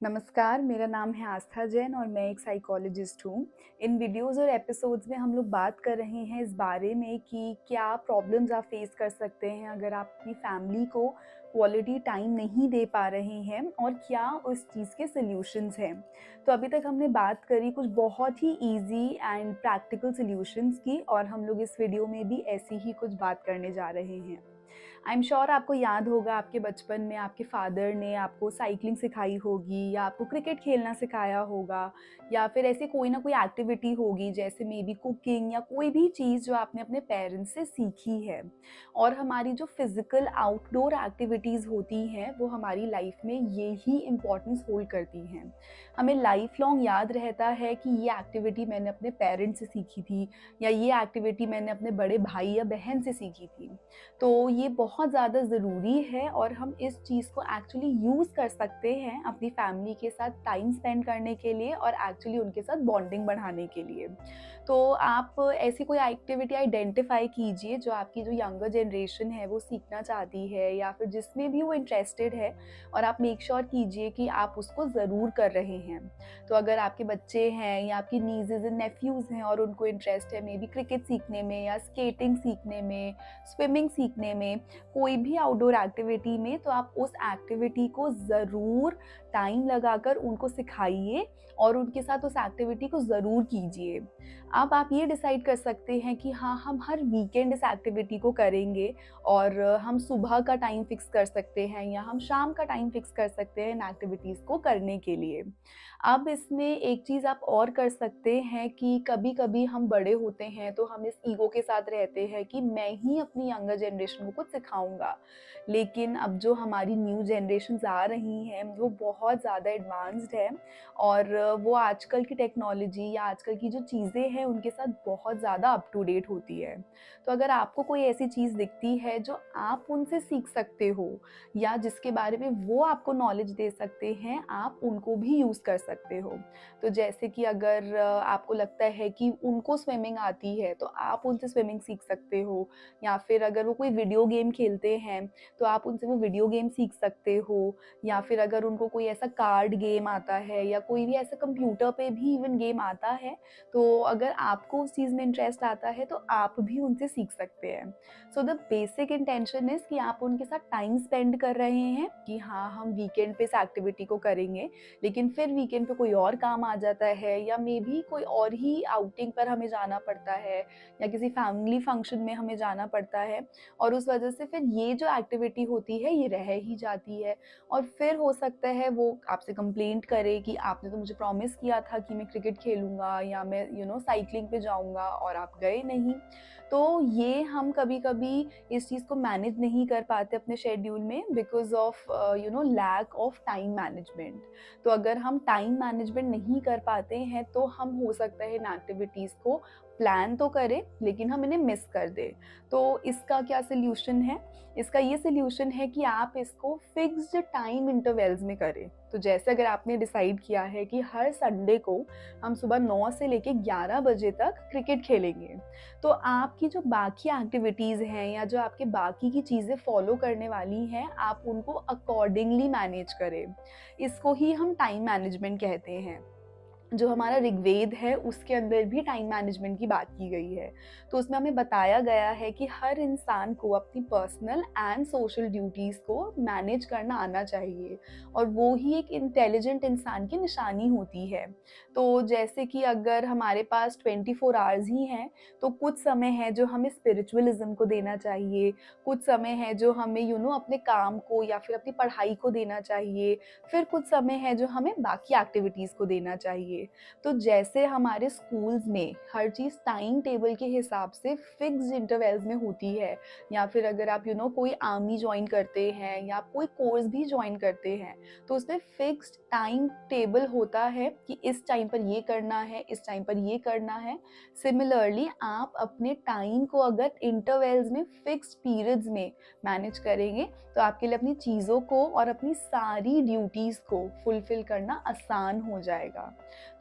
नमस्कार, मेरा नाम है आस्था जैन और मैं एक साइकोलॉजिस्ट हूँ। इन वीडियोज़ और एपिसोड्स में हम लोग बात कर रहे हैं इस बारे में कि क्या प्रॉब्लम्स आप फेस कर सकते हैं अगर आप अपनी फैमिली को क्वालिटी टाइम नहीं दे पा रहे हैं और क्या उस चीज़ के सॉल्यूशंस हैं। तो अभी तक हमने बात करी कुछ बहुत ही ईज़ी एंड प्रैक्टिकल सॉल्यूशंस की और हम लोग इस वीडियो में भी ऐसी ही कुछ बात करने जा रहे हैं। आई एम श्योर आपको याद होगा आपके बचपन में आपके फादर ने आपको साइकिलिंग सिखाई होगी या आपको क्रिकेट खेलना सिखाया होगा या फिर ऐसे कोई ना कोई एक्टिविटी होगी जैसे मे बी कुकिंग या कोई भी चीज़ जो आपने अपने पेरेंट्स से सीखी है। और हमारी जो फिज़िकल आउटडोर एक्टिविटीज़ होती हैं वो हमारी लाइफ में ये ही इम्पोर्टेंस होल्ड करती हैं। हमें लाइफ लॉन्ग याद रहता है कि ये एक्टिविटी मैंने अपने पेरेंट्स से सीखी थी या ये एक्टिविटी मैंने अपने बड़े भाई या बहन से सीखी थी। तो ये बहुत ज़्यादा ज़रूरी है और हम इस चीज़ को एक्चुअली यूज़ कर सकते हैं अपनी फैमिली के साथ टाइम स्पेंड करने के लिए और एक्चुअली उनके साथ बॉन्डिंग बढ़ाने के लिए। तो आप ऐसी कोई एक्टिविटी आइडेंटिफाई कीजिए जो आपकी जो यंगर जनरेशन है वो सीखना चाहती है या फिर जिसमें भी वो इंटरेस्टेड है और आप मेक श्योर कीजिए कि आप उसको ज़रूर कर रहे हैं। तो अगर आपके बच्चे हैं या आपकी नीज़ेज़ एंड नेफ्यूज़ हैं और उनको इंटरेस्ट है मे बी क्रिकेट सीखने में या स्केटिंग सीखने में, स्विमिंग सीखने में, कोई भी आउटडोर एक्टिविटी में, तो आप उस एक्टिविटी को ज़रूर टाइम लगाकर उनको सिखाइए और उनके साथ उस एक्टिविटी को ज़रूर कीजिए। अब आप ये डिसाइड कर सकते हैं कि हाँ, हम हर वीकेंड इस एक्टिविटी को करेंगे और हम सुबह का टाइम फिक्स कर सकते हैं या हम शाम का टाइम फिक्स कर सकते हैं इन एक्टिविटीज़ को करने के लिए। अब इसमें एक चीज़ आप और कर सकते हैं कि कभी-कभी हम बड़े होते हैं तो हम इस ईगो के साथ रहते हैं कि मैं ही अपनी यंगर जनरेशन को कुछ सिखाऊँगा। लेकिन अब जो हमारी न्यू जनरेशन्स आ रही हैं वो बहुत ज़्यादा एडवांस्ड है और वो आजकल की टेक्नोलॉजी या आजकल की जो चीज़ें हैं उनके साथ बहुत ज़्यादा अप टू डेट होती है। तो अगर आपको कोई ऐसी चीज़ दिखती है जो आप उनसे सीख सकते हो या जिसके बारे में वो आपको नॉलेज दे सकते हैं, आप उनको भी यूज़ कर सकते हो। तो जैसे कि अगर आपको लगता है कि उनको स्विमिंग आती है तो आप उनसे स्विमिंग सीख सकते हो या फिर अगर वो कोई वीडियो गेम खेलते हैं तो आप उनसे वो वीडियो गेम सीख सकते हो या फिर अगर उनको कोई ऐसा कार्ड गेम आता है या कोई भी ऐसा कंप्यूटर पे भी इवन गेम आता है, तो अगर आपको उस चीज़ में इंटरेस्ट आता है तो आप भी उनसे सीख सकते हैं। So the basic intention is कि आप उनके साथ टाइम स्पेंड कर रहे हैं कि हाँ, हम वीकेंड पे इस एक्टिविटी को करेंगे, लेकिन फिर वीकेंड पे कोई और काम आ जाता है या मे बी कोई और ही आउटिंग पर हमें जाना पड़ता है या किसी फैमिली फंक्शन में हमें जाना पड़ता है और उस वजह से फिर ये जो एक्टिविटी होती है ये रह ही जाती है और फिर हो सकता है वो आपसे कंप्लेंट करे कि आपने तो मुझे प्रॉमिस किया था कि मैं क्रिकेट खेलूँगा या मैं साइक्लिंग पे जाऊँगा और आप गए नहीं। तो ये हम कभी-कभी इस चीज़ को मैनेज नहीं कर पाते अपने शेड्यूल में because of lack of time management. तो अगर हम टाइम मैनेजमेंट नहीं कर पाते हैं तो हम हो सकता है इन एक्टिविटीज़ को प्लान तो करें लेकिन हम इन्हें मिस कर दें। तो इसका क्या सॉल्यूशन है? इसका ये सॉल्यूशन है कि आप इसको फिक्स्ड टाइम इंटरवल्स में करें। तो जैसे अगर आपने डिसाइड किया है कि हर संडे को हम सुबह 9 से लेके 11 बजे तक क्रिकेट खेलेंगे, तो आपकी जो बाकी एक्टिविटीज़ हैं या जो आपके बाकी की चीज़ें फॉलो करने वाली हैं, आप उनको अकॉर्डिंगली मैनेज करें। इसको ही हम टाइम मैनेजमेंट कहते हैं। जो हमारा ऋग्वेद है उसके अंदर भी टाइम मैनेजमेंट की बात की गई है। तो उसमें हमें बताया गया है कि हर इंसान को अपनी पर्सनल एंड सोशल ड्यूटीज़ को मैनेज करना आना चाहिए और वो ही एक इंटेलिजेंट इंसान की निशानी होती है। तो जैसे कि अगर हमारे पास 24 आवर्स ही हैं, तो कुछ समय है जो हमें स्पिरिचुअलिज़्म को देना चाहिए, कुछ समय है जो हमें अपने काम को या फिर अपनी पढ़ाई को देना चाहिए, फिर कुछ समय है जो हमें बाकी एक्टिविटीज़ को देना चाहिए। तो जैसे हमारे स्कूल्स में हर चीज़ टाइम टेबल के हिसाब से फिक्स्ड इंटरवल्स में होती है या फिर अगर आप कोई आर्मी ज्वाइन करते हैं या आप कोई कोर्स भी ज्वाइन करते हैं तो उसमें फिक्स्ड टाइम टेबल होता है कि इस टाइम पर ये करना है, इस टाइम पर ये करना है। सिमिलरली आप अपने टाइम को अगर इंटरवल्स में फिक्स्ड पीरियड्स में मैनेज करेंगे तो आपके लिए अपनी चीज़ों को और अपनी सारी ड्यूटीज़ को फुलफ़िल करना आसान हो जाएगा।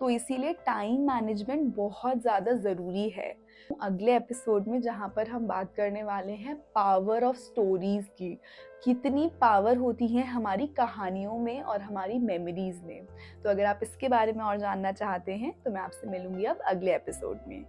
तो इसीलिए टाइम मैनेजमेंट बहुत ज़्यादा ज़रूरी है। अगले एपिसोड में जहाँ पर हम बात करने वाले हैं पावर ऑफ स्टोरीज़ की, कितनी पावर होती है हमारी कहानियों में और हमारी मेमोरीज़ में। तो अगर आप इसके बारे में और जानना चाहते हैं तो मैं आपसे मिलूँगी अब अगले एपिसोड में।